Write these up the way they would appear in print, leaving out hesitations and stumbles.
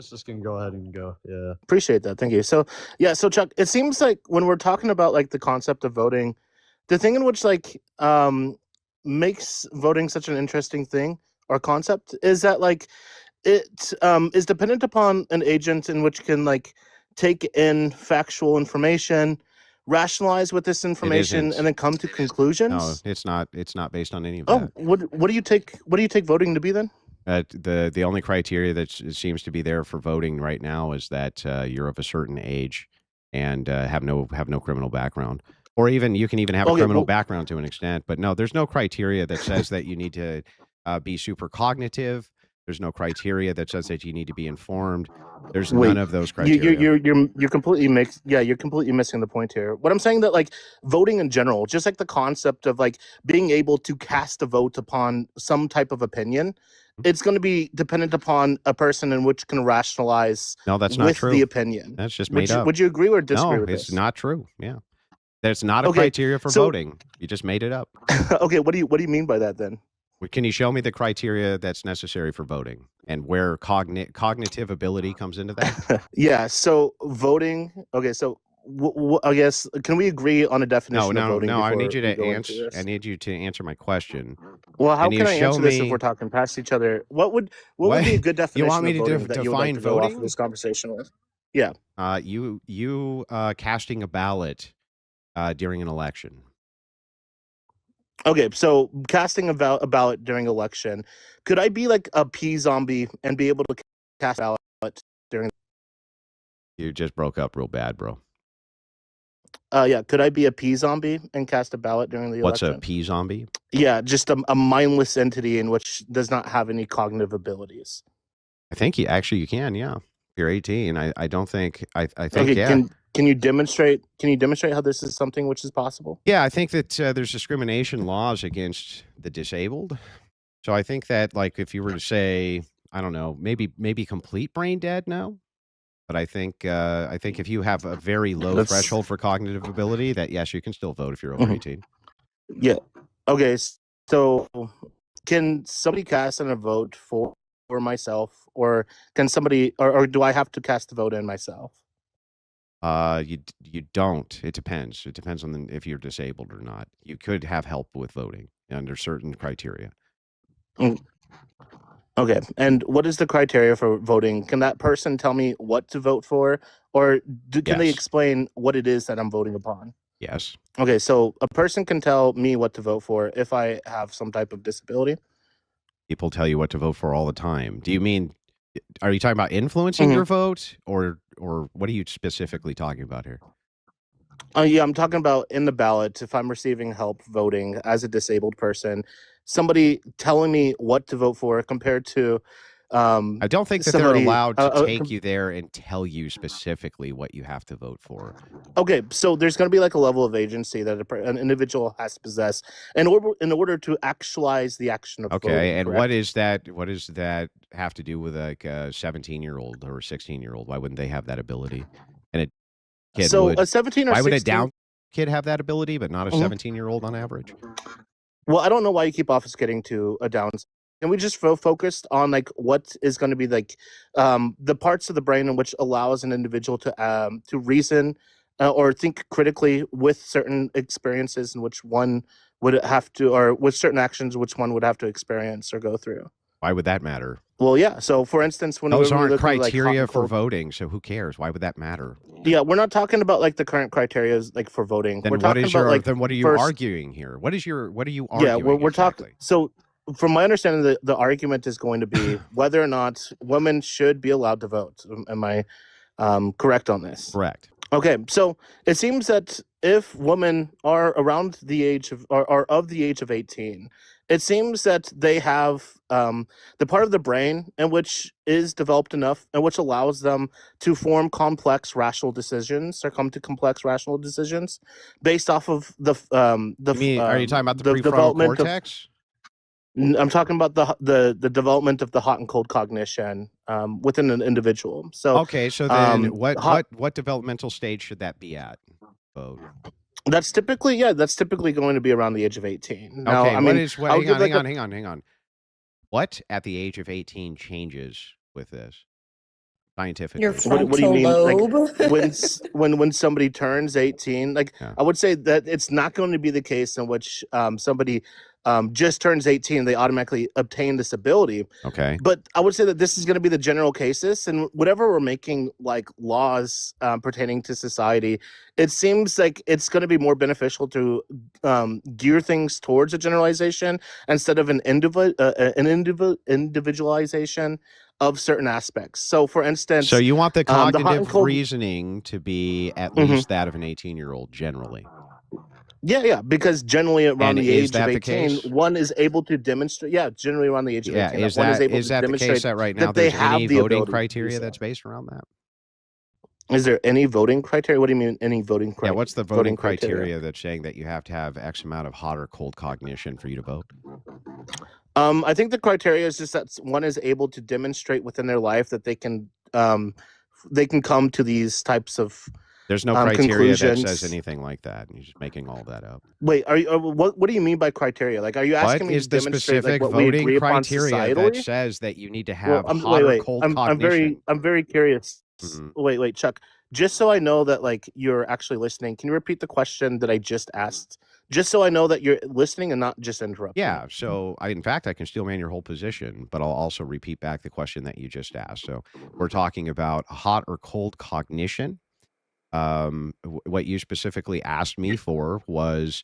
just gonna go ahead and go. Yeah. Appreciate that. Thank you. So yeah, so Chuck, it seems like when we're talking about like the concept of voting, the thing in which like makes voting such an interesting thing or concept is that like it is dependent upon an agent in which can like take in factual information, rationalize with this information, isn't. and then come to No, conclusions. it's not. It's not based on any of Oh, that. what do you take voting to be then? The only criteria that seems to be there for voting right now is that you're of a certain age and have no criminal background, or even you can even have a Okay, criminal well, background to an extent. But no, there's no criteria that says that you need to be super cognitive. There's no criteria that says that you need to be informed. There's none wait, of those you criteria. you're completely mixed. Yeah, you're completely missing the point here. What I'm saying that like voting in general, just like the concept of like being able to cast a vote upon some type of opinion, it's going to be dependent upon a person in which can rationalize No, that's not with the true. opinion. That's just made up. Would you agree or disagree No, with it's this? not true. Yeah, there's not a Okay, criteria for so voting. You just made it up. okay, what do you mean by that then? Can you show me the criteria that's necessary for voting and where cognitive ability comes into that? Yeah, so voting. Okay, so I guess can we agree on a No, definition of no, voting no. I need before you we to go into answer. I this? need you to answer my question. Well, how Can you can I show answer this if we're me talking past each other? What would what be a good you want definition me of to voting that you would like define to go off of voting? this conversation with? Yeah. You casting a ballot during an election. Okay, so casting a ballot during election, could I be like a pea zombie and be able to cast a ballot during? You just broke up real bad, bro. Yeah, could I be a pea zombie and cast a ballot during the What's a election? pea zombie? Yeah, just a mindless entity in which does not have any cognitive abilities. I think you can. Yeah, if you're 18. I don't think. I think Okay, yeah. can you demonstrate how this is something which is possible? Yeah, I think that there's discrimination laws against the disabled. So I think that, like, if you were to say, I don't know, maybe complete brain dead, no. But I think if you have a very low That's threshold for cognitive ability, that yes, you can still vote if you're over Mhm. 18. Yeah. Okay, so can somebody cast in a vote for myself, or can somebody, or do I have to cast a vote in myself? You don't. It depends. It depends on if you're disabled or not. You could have help with voting under certain criteria. Mm, Okay, and what is the criteria for voting? Can that person tell me what to vote for, or can they Yes. explain what it is that I'm voting upon? Yes. Okay, so a person can tell me what to vote for if I have some type of disability. People tell you what to vote for all the time. Do you mean, are you talking about influencing hmm your vote, or what are you specifically talking about here? Yeah, I'm talking about in the ballot. If I'm receiving help voting as a disabled person, somebody telling me what to vote for compared to I don't think that they're somebody. allowed to take you there and tell you specifically what you have to vote for. Okay, so there's going to be like a level of agency that an individual has to possess in order to actualize the action of Okay, voting. and Correct? what does that have to do with like a 17-year-old or a 16-year-old? Why wouldn't they have that ability? And a kid So would. a 17 or Why would a 16. down kid have that ability, but not a Mhm. 17-year-old on average? Well, I don't know why you keep obfuscating to a down. Can we just focused on like what is going to be like the parts of the brain in which allows an individual to reason or think critically with certain experiences in which one would have to, or with certain actions which one would have to experience or go through. Why would that matter? Well, yeah. So, for instance, when Those we aren't look at like hot criteria and for cold, voting, so who cares? Why would that matter? yeah, we're not talking about like the current criteria like for voting. We're Then what talking is about like then what are you first. arguing here? What are you Yeah, arguing we're talking. exactly? So, from my understanding, the argument is going to be whether or not women should be allowed to vote. Am I correct on this? Correct. Okay, so it seems that if women are around the age of, or are of the age of 18, it seems that they have the part of the brain in which is developed enough and which allows them to form complex rational decisions or come to complex rational decisions based off of You mean, are you talking about the prefrontal development of. cortex? I'm talking about the development of the hot and cold cognition within an individual. So, Okay, so then hot. what developmental stage should that be at? Vote. That's typically going to be around the age of 18. Now, Okay, I mean, I'll hang give on, like hang on. What at the age of 18 changes with this? scientifically. Your What do you frontal mean? lobe. Like when somebody turns 18, like Yeah. I would say that it's not going to be the case in which somebody just turns 18, they automatically obtain this ability. Okay. But I would say that this is going to be the general cases, and whatever we're making like laws pertaining to society, it seems like it's going to be more beneficial to gear things towards a generalization instead of an individualization of certain aspects. So, for instance, So you want the the hot and cognitive cold. reasoning to be at Mhm. least that of an 18-year-old generally. Yeah, because generally around And the is age of that the 18, case? one is able to demonstrate. Yeah, generally around the age of Yeah, 18, is one is that able is to that the demonstrate case that right now that they there's have any the voting ability to do criteria so. that's based around that? Is there any voting criteria? What do you mean any voting Yeah, criteria? what's the voting criteria that's saying that you have to have X amount of hot or cold cognition for you to vote? I think the criteria is just that one is able to demonstrate within their life that they can come to these types of There's no criteria that says conclusions. anything like that. You're just making all that up. Wait, are you? What do you mean by criteria? Like, are you asking What me is to the demonstrate like specific what we voting agree upon criteria that societally? says that you need to Well, have hot or cold cognition? I'm very curious. Mhm. Wait, Chuck. Just so I know that like you're actually listening, can you repeat the question that I just asked? Just so I know that you're listening and not just interrupting. Yeah, so in fact, I can steel man your whole position, but I'll also repeat back the question that you just asked. So we're talking about hot or cold cognition. What you specifically asked me for was,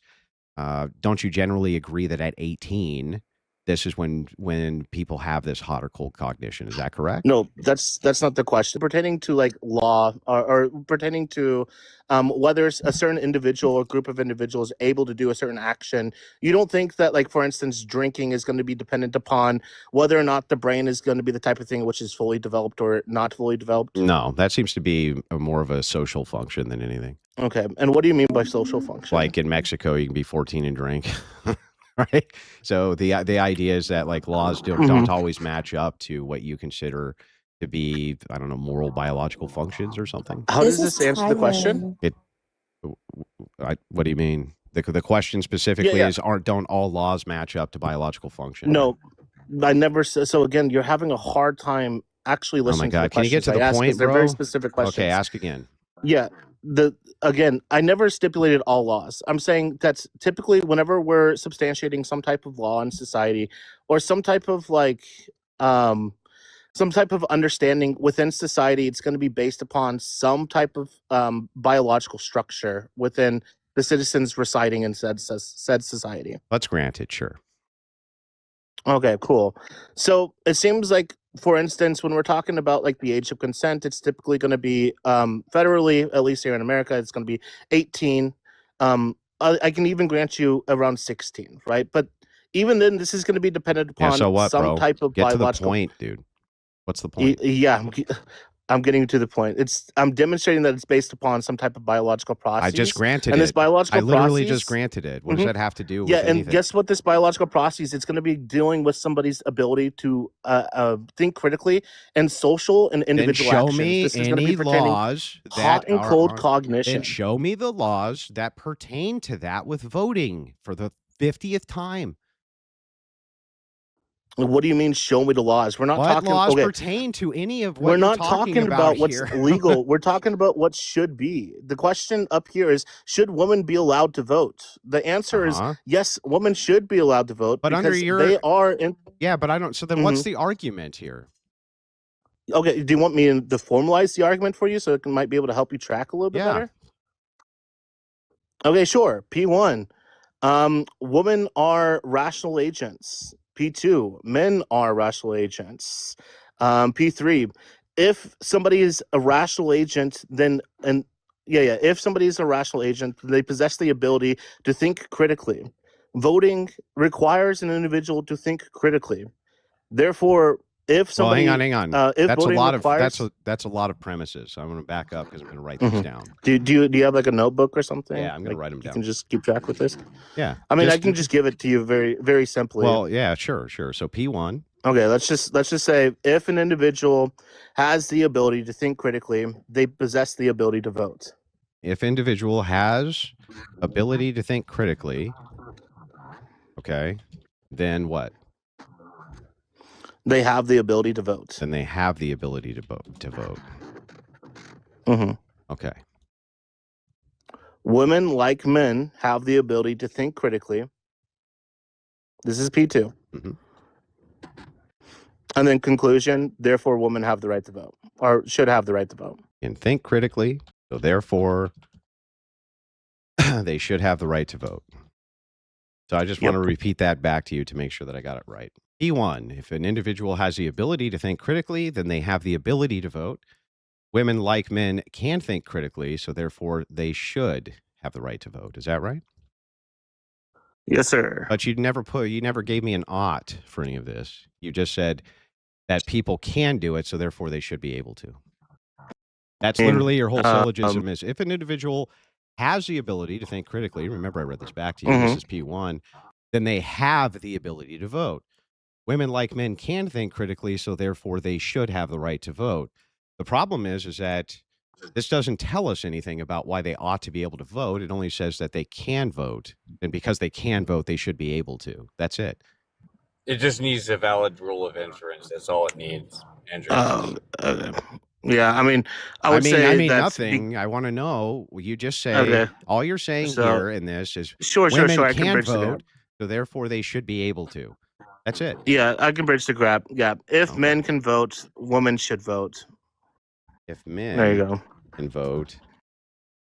don't you generally agree that at 18, this is when people have this hot or cold cognition? Is that correct? No, that's not the question. Pertaining to like law or pertaining to whether a certain individual or group of individuals able to do a certain action, you don't think that, like, for instance, drinking is going to be dependent upon whether or not the brain is going to be the type of thing which is fully developed or not fully developed? No, that seems to be more of a social function than anything. Okay, and what do you mean by social function? Like in Mexico, you can be 14 and drink. Right. So the idea is that like laws don't always match up to what you consider to be, I don't know, moral biological functions or something. How does this answer the question? What do you mean? The question specifically is don't all laws match up to biological function? No, I never said. So again, you're having a hard time actually listening to the Can you get questions to the I ask, point, 'cause they're bro? very specific questions. Okay, ask again. Yeah. Again, I never stipulated all laws. I'm saying that's typically whenever we're substantiating some type of law in society or some type of like some type of understanding within society, it's going to be based upon some type of biological structure within the citizens residing in said society. Let's grant it, sure. Okay, cool. So it seems like, for instance, when we're talking about like the age of consent, it's typically going to be federally, at least here in America, it's going to be 18. I can even grant you around 16, right? But even then, this is going to be dependent upon so what, some bro? type of Get biological. to the point, dude. What's the point? Yeah, I'm getting to the point. I'm demonstrating that it's based upon some type of biological process. I just granted and this it. biological I literally process, just granted it. What does that have to do with yeah, anything? and guess what? This biological process, it's going to be dealing with somebody's ability to think critically and social and individual Then show actions. me This is any going to be laws hot that and are cold cognition. Then show me the laws that pertain to that with voting for the 50th time. What do you mean? Show me the laws. We're not What talking. laws Okay, pertain to any of what we're you're not talking about what's here? legal. We're talking about what should be. The question up here is: should women be allowed to vote? The answer is yes. Women should be allowed to vote, but because under your they are in. Yeah, but I don't. So then, what's the argument here? Okay, do you want me to formalize the argument for you so it might be able to help you track a little bit better? Okay, sure. P1, women are rational agents. P2, men are rational agents. P3, if somebody is a rational agent, then if somebody is a rational agent, they possess the ability to think critically. Voting requires an individual to think critically. Therefore, if somebody, hang on. If that's voting a lot requires, of that's a lot of premises. So I'm going to back up because I'm going to write these down. Do you have like a notebook or something? Yeah, I'm going to like, write them down. You can just keep track with this. Yeah, I mean, I can just give it to you very, very simply. Well, yeah, sure. So P1. Okay, let's just say if an individual has the ability to think critically, they possess the ability to vote. If individual has ability to think critically, okay, then what? They have the ability to vote. Then they have the ability to vote. Mm-hmm. Okay. Women, like men, have the ability to think critically. This is P2. Mm-hmm. And then conclusion, therefore women have the right to vote, or should have the right to vote. And think critically, so therefore they should have the right to vote. So I just want to repeat that back to you to make sure that I got it right. P1, if an individual has the ability to think critically, then they have the ability to vote. Women, like men, can think critically, so therefore they should have the right to vote. Is that right? Yes, sir. But you never gave me an ought for any of this. You just said that people can do it, so therefore they should be able to. That's literally your whole syllogism is if an individual has the ability to think critically, remember I read this back to you, this is P1, then they have the ability to vote. Women, like men, can think critically, so therefore they should have the right to vote. The problem is that this doesn't tell us anything about why they ought to be able to vote. It only says that they can vote, and because they can vote, they should be able to. That's it. It just needs a valid rule of inference. That's all it needs, Andrew. Yeah, I mean, I mean nothing. I want to know. You just say all you're saying here in this is women can vote, so therefore they should be able to. That's it. Yeah, I can bridge the gap. Yeah, if men can vote, women should vote. If men there you go. can vote,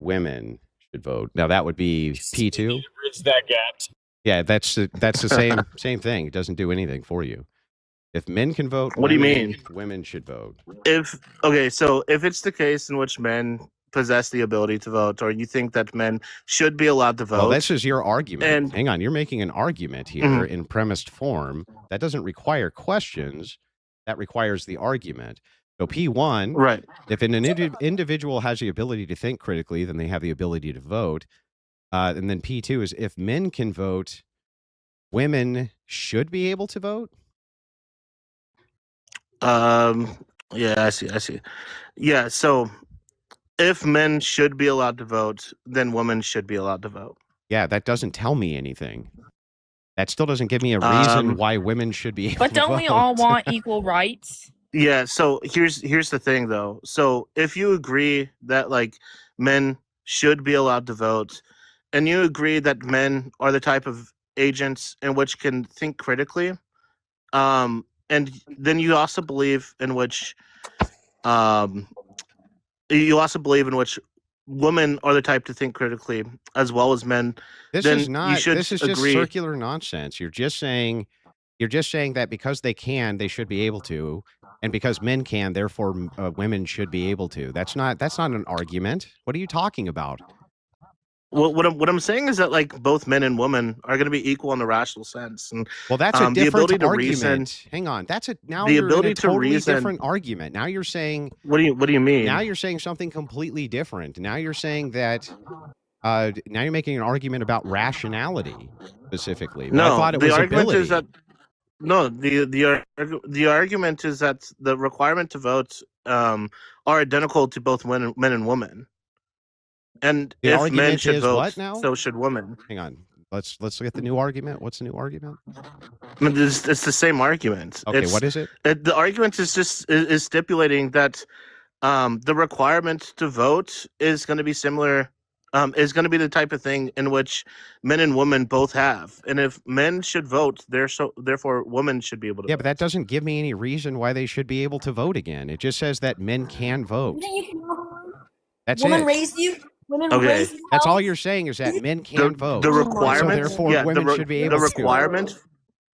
women should vote. Now that would be P2. Bridge that gap. Yeah, that's the same thing. It doesn't do anything for you. If men can vote, what do you mean? Women should vote. So if it's the case in which men possess the ability to vote, or you think that men should be allowed to vote. Well, this is your argument. Hang on, you're making an argument here in premised form. That doesn't require questions. That requires the argument. So P1, right? If an individual has the ability to think critically, then they have the ability to vote. And then P2 is if men can vote, women should be able to vote. Yeah, I see. Yeah, so if men should be allowed to vote, then women should be allowed to vote. Yeah, that doesn't tell me anything. That still doesn't give me a reason why women should be able to vote. But don't we all want equal rights? Yeah, so here's the thing though. So if you agree that like men should be allowed to vote, and you agree that men are the type of agents in which can think critically, and then you also believe in which women are the type to think critically as well as men. This is just circular nonsense. You're just saying that because they can, they should be able to, and because men can, therefore women should be able to. That's not an argument. What are you talking about? Well, what I'm saying is that like both men and women are going to be equal in the rational sense. And well, that's a different argument. Hang on, you're in a totally different argument. Now you're saying what do you mean? Now you're saying something completely different. Now you're saying that now you're making an argument about rationality specifically. No, I thought it the was argument ability. is that no, the argument is that the requirement to vote are identical to both men and women. And the if men should vote, what now? So should women. Hang on. Let's look at the new argument. What's the new argument? I mean, it's the same argument. Okay, what is it? The argument is just stipulating that the requirement to vote is going to be similar. Is going to be the type of thing in which men and women both have, and if men should vote, therefore women should be able to. Yeah, vote. but that doesn't give me any reason why they should be able to vote again. It just says that men can vote. That's women it. Raised you. Women okay. Raised you. That's all you're saying is that men can vote. The requirement, so therefore women should be able to.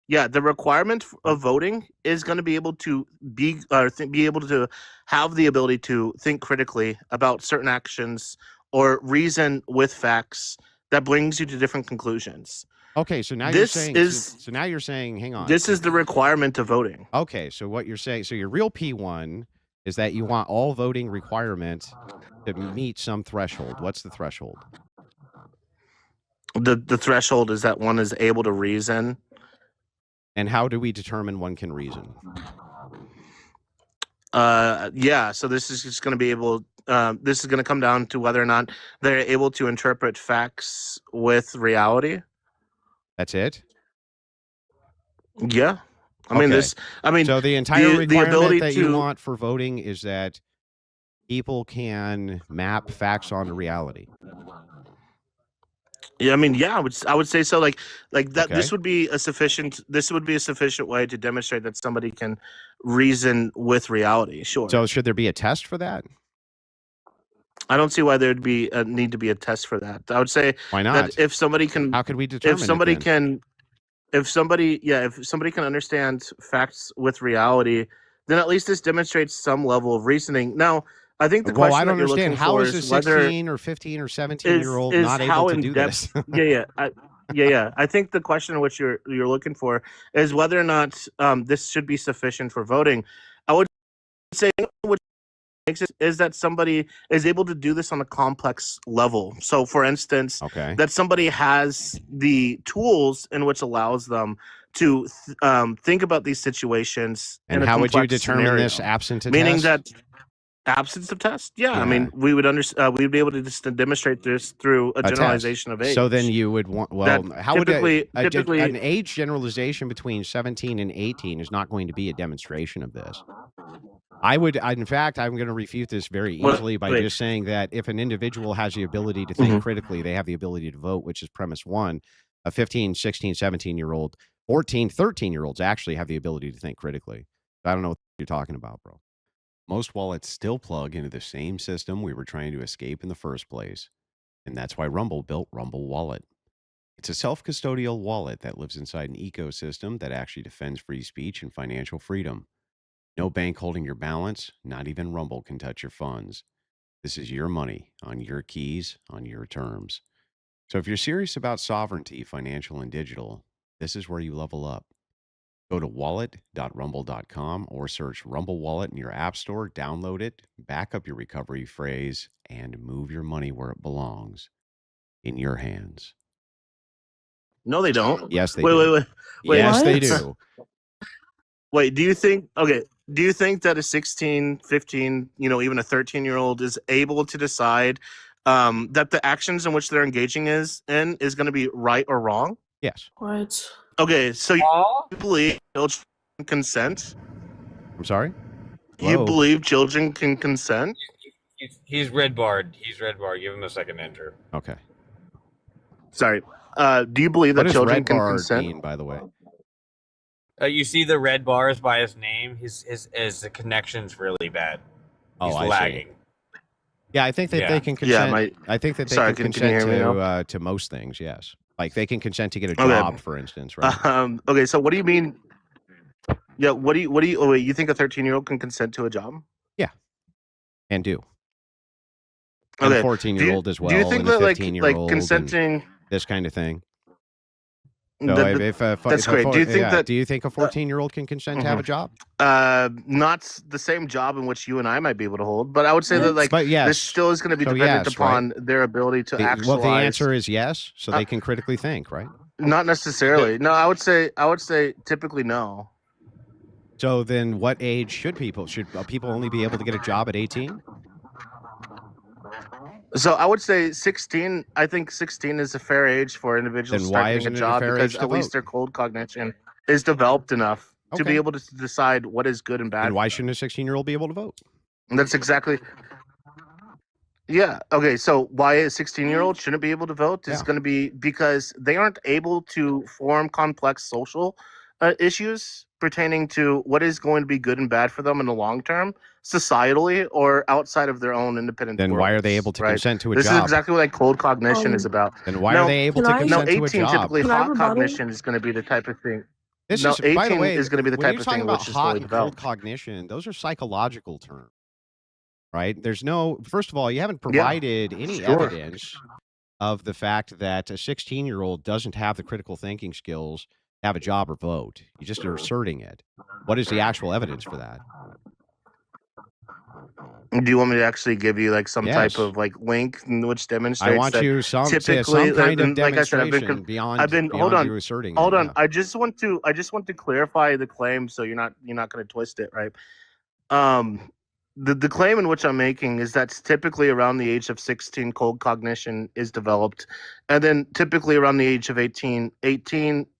Yeah, the requirement of voting is going to be able to be able to have the ability to think critically about certain actions or reason with facts that brings you to different conclusions. Okay, so now you're saying, hang on. This is the requirement of voting. Okay, so what you're saying, so your real P1 is that you want all voting requirements to meet some threshold. What's the threshold? The threshold is that one is able to reason. And how do we determine one can reason? Yeah, so this is just going to be able. This is going to come down to whether or not they're able to interpret facts with reality. That's it? Yeah. I mean, Okay. So the entire the requirement ability that you to want for voting is that people can map facts onto reality. Yeah, I mean, yeah, I would say so. Like that. Okay. This would be a sufficient way to demonstrate that somebody can reason with reality. Sure. So should there be a test for that? I don't see why there'd be a need to be a test for that. I would say Why that not? if somebody can, How could we determine if somebody can understand facts with reality, then at least this demonstrates some level of reasoning. Now, I think the Well, question I don't that you're understand. looking How for is a is whether 16 or 15 or 17-year-old not able how to in do depth. this? Yeah. I think the question which you're looking for is whether or not this should be sufficient for voting. I would say what makes it is that somebody is able to do this on a complex level. So, for instance, Okay. that somebody has the tools in which allows them to think about these situations. And in a how would you complex determine this scenario. absent a Meaning test? that absence of test, yeah. I Yeah. mean, we'd be able to just demonstrate this through a A test. generalization of age. So then you would want, well, That how would typically an age generalization between 17 and 18 is not going to be a demonstration of this. In fact, I'm going to refute this very easily by just saying that if an individual has the ability to think critically, they have the ability to vote, which is premise one. A 15, 16, 17-year-old, 14, 13-year-olds actually have the ability to think critically. I don't know what you're talking about, bro. Most wallets still plug into the same system we were trying to escape in the first place. And that's why Rumble built Rumble Wallet. It's a self-custodial wallet that lives inside an ecosystem that actually defends free speech and financial freedom. No bank holding your balance, not even Rumble can touch your funds. This is your money on your keys, on your terms. So if you're serious about sovereignty, financial and digital, this is where you level up. Go to wallet.rumble.com or search Rumble Wallet in your app store, download it, back up your recovery phrase, and move your money where it belongs, in your hands. No, they don't. Yes, they do. Wait, yes, they what? do. Wait, do you think that a 16, 15, even a 13-year-old is able to decide that the actions in which they're engaging is going to be right or wrong? Yes. What? Okay, so you Aw. believe children can consent? I'm sorry? You Whoa. believe children can consent? He's red barred. He's red barred. Give him a second to enter. Okay. Sorry. Do you believe What that does children red can bar consent? mean, by the way? You see the red bars by his name. His connection's really bad. He's I lagging. see. Yeah, I think that Yeah. they can consent. Yeah, I think that they sorry, can can you consent hear me now? to most things. Yes, like they can consent to get a Okay. job, for instance, right? Okay, so what do you mean? Yeah, what do you? Oh wait, you think a 13-year-old can consent to a job? And do. And Okay. a 14-year-old as well. Do you think and a that like 15-year-old consenting? this kind of thing. So That's great. Do you think that? Do you think a 14-year-old can consent to have a job? Not the same job in which you and I might be able to hold, but I would say that like But yes. this still is going to be So dependent yes, upon their ability to actualize. Well, the answer is yes. So they can critically think, right? Not necessarily. No, I would say typically no. So then, what age should people only be able to get a job at 18? So I would say 16. I think 16 is a fair age for individuals Then to why start getting isn't a it a job fair because age to at least vote? their cold cognition is developed enough to Okay. be able to decide what is good and bad. And why shouldn't a 16-year-old be able to vote? And that's exactly. Yeah. Okay. So why a 16-year-old shouldn't be able to vote is Yeah. going to be because they aren't able to form complex social issues pertaining to what is going to be good and bad for them in the long term, societally or outside of their own independent. Then why are they able to consent to a job? This is exactly what like cold cognition is about. Then why are they able to can I- consent to a 18 job? typically Can I hot rebuttal? cognition is going to be the type of thing. This No, is, by the 18 way, is going to be the when type you're of talking thing about which is hot fully and cold developed. cognition, those are psychological terms, right? There's no, first of all, you haven't provided any sure. evidence of the fact that a 16-year-old doesn't have the critical thinking skills to have a job or vote. You just are asserting it. What is the actual evidence for that? Do you want me to actually give you like some Yes. type of like link which demonstrates I want that you some kind typically, of like I said, demonstration beyond hold on, you asserting hold it. on. Yeah. I just want to clarify the claim so you're not going to twist it, right? the claim in which I'm making is that typically around the age of 16, cold cognition is developed, and then typically around the age of 18,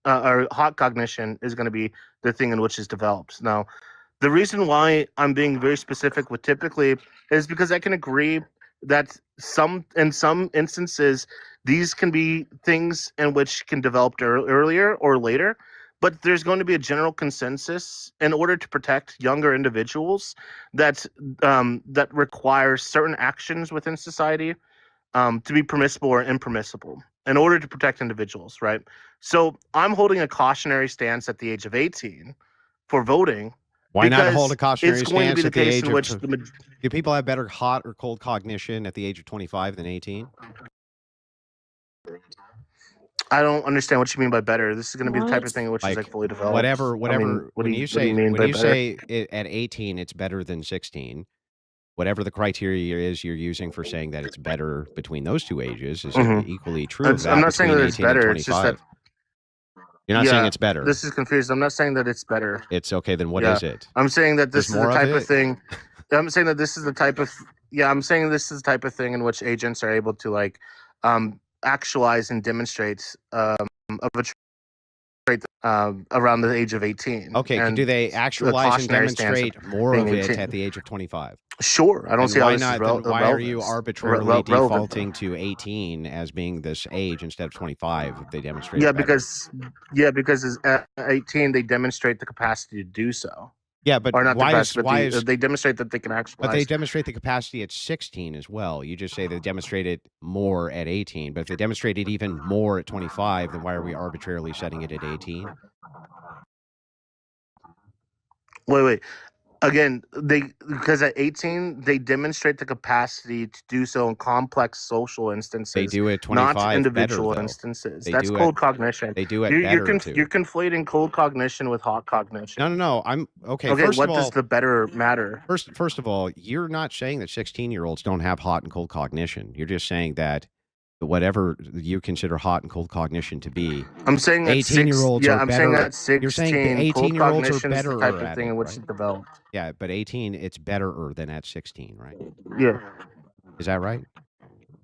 or hot cognition is going to be the thing in which is developed. Now, the reason why I'm being very specific with typically is because I can agree that in some instances these can be things in which can develop earlier or later, but there's going to be a general consensus in order to protect younger individuals that that requires certain actions within society to be permissible or impermissible in order to protect individuals, right? So I'm holding a cautionary stance at the age of 18 for voting. Why not hold a Because cautionary it's going to be stance the at the case age in of? which Do people have better hot or cold cognition at the age of 25 than 18? I don't understand what you mean by better. This is going to be the type of What? thing which is Like, like fully developed. Whatever. I mean, what When do you you mean when by you better? say at 18 it's better than 16, whatever the criteria is you're using for saying that it's better between those two ages is equally true of that I'm not saying between that it's 18 and better. It's just that 25. You're not saying it's better. This is confused. I'm not saying that it's better. It's okay. Then what is it? I'm saying that this There's is the more of type of it? thing. I'm saying that this is the type of I'm saying this is the type of thing in which agents are able to like actualize and demonstrate of a trait around the age of 18. Okay, and do they the actualize and cautionary stance of demonstrate more being of it 18. at the age of 25? Sure, I don't Then see how why this not? is Then why are you relevant. arbitrarily relevant. defaulting to 18 as being this age instead of 25 if they demonstrate Yeah, it better? because at 18 they demonstrate the capacity to do so. Yeah, but Or not the why capacity, is but they demonstrate that they can but they actualize. demonstrate the capacity at 16 as well. You just say they demonstrate it more at 18, but if they demonstrate it even more at 25, then why are we arbitrarily setting it at 18? Wait. Again, because at 18 they demonstrate the capacity to do so in complex social instances. They do it not 25 individual better, though. instances. They That's do cold it. cognition. They do it You're better too. You're conflating cold cognition with hot cognition. No. I'm okay. Okay, First what of all, does the better matter? First of all, you're not saying that 16-year-olds don't have hot and cold cognition. You're just saying that whatever you consider hot and cold cognition to be, I'm saying that 18-year-olds are I'm better. saying that 16 You're saying the cold 18-year-olds are cognition is the better type of at thing it, in which right? it developed. Yeah, but 18, it's better than at 16, right? Yeah. Is that right?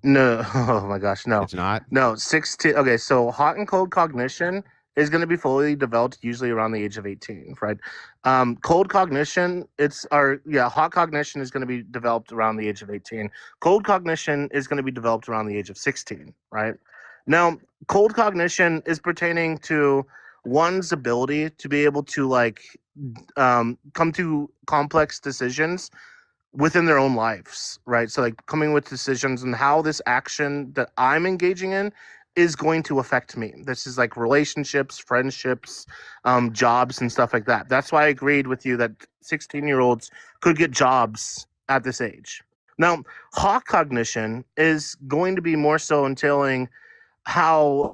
No. Oh my gosh, no. It's not? No, 16. Okay, so hot and cold cognition is going to be fully developed usually around the age of 18, right? Cold cognition, hot cognition is going to be developed around the age of 18. Cold cognition is going to be developed around the age of 16, right? Now, cold cognition is pertaining to one's ability to be able to like come to complex decisions within their own lives, right? So like coming with decisions and how this action that I'm engaging in is going to affect me. This is like relationships, friendships, jobs and stuff like that. That's why I agreed with you that 16-year-olds could get jobs at this age. Now, hot cognition is going to be more so entailing how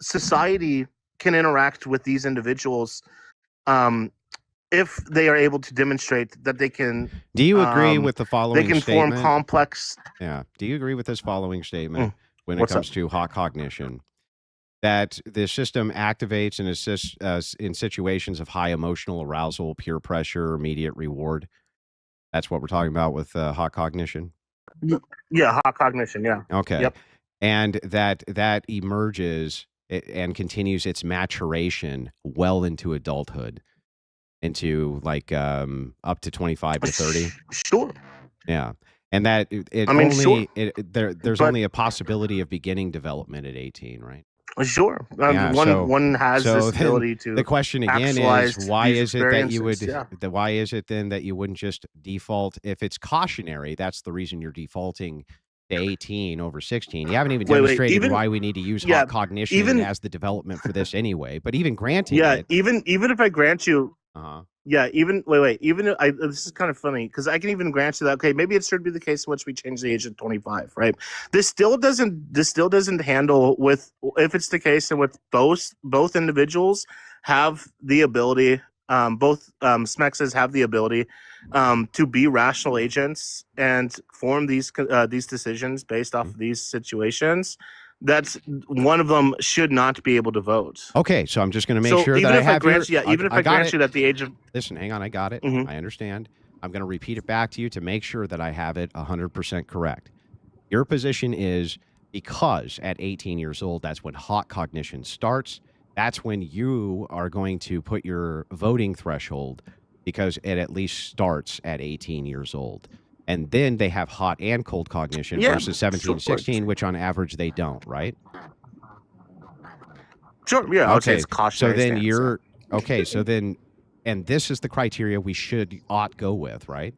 society can interact with these individuals if they are able to demonstrate that they can. Do you agree with the following They can statement? form complex. Yeah. Do you agree with this following statement when it What's comes up? to hot cognition? That the system activates and assists in situations of high emotional arousal, peer pressure, immediate reward. That's what we're talking about with hot cognition. Yeah, hot cognition. Yeah. Okay. Yep. And that emerges and continues its maturation well into adulthood, into like up to 25 to 30. Sure. Yeah. And that it I mean, only sure. there's But- only a possibility of beginning development at 18, right? Sure. Yeah, one has so this then ability to. The question again actualize is why these is it that you would experiences, why is it then that you wouldn't just default if it's cautionary? That's the reason you're defaulting to 18 over 16. You haven't even Wait, demonstrated why we need to use hot cognition as the development for this anyway. But even granting it, even if I grant you. uh-huh. Yeah, even this is kind of funny because I can even grant you that. Okay, maybe it should be the case in which we change the age of 25, right? This still doesn't handle with if it's the case in which both individuals have the ability, both smexes have the ability to be rational agents and form these decisions based off of these situations. That's one of them should not be able to vote. Okay, so I'm just going to make sure that I have even if I grant you that the age of Listen, hang on, I got it. Mhm. I understand. I'm going to repeat it back to you to make sure that I have it 100% correct. Your position is because at 18 years old, that's when hot cognition starts. That's when you are going to put your voting threshold because it at least starts at 18 years old. And then they have hot and cold cognition versus 17 and 16, which on average they don't, right? Sure, yeah, I would say Okay, it's cautionary so then stance, you're okay. So then, and this is the criteria we ought go with, right?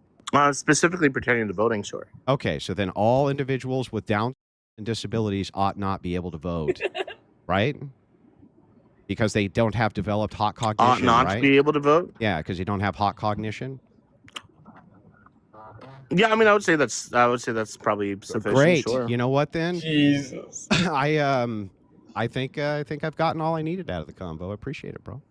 specifically pertaining to voting, sure. Okay, so then all individuals with Down and disabilities ought not be able to vote, right? Because they don't have developed hot cognition, Ought not right? to be able to vote? Yeah, because they don't have hot cognition. Yeah, I mean, I would say that's probably sufficient. Great. Sure. You know what then? Jesus. I think I've gotten all I needed out of the combo. I appreciate it, bro.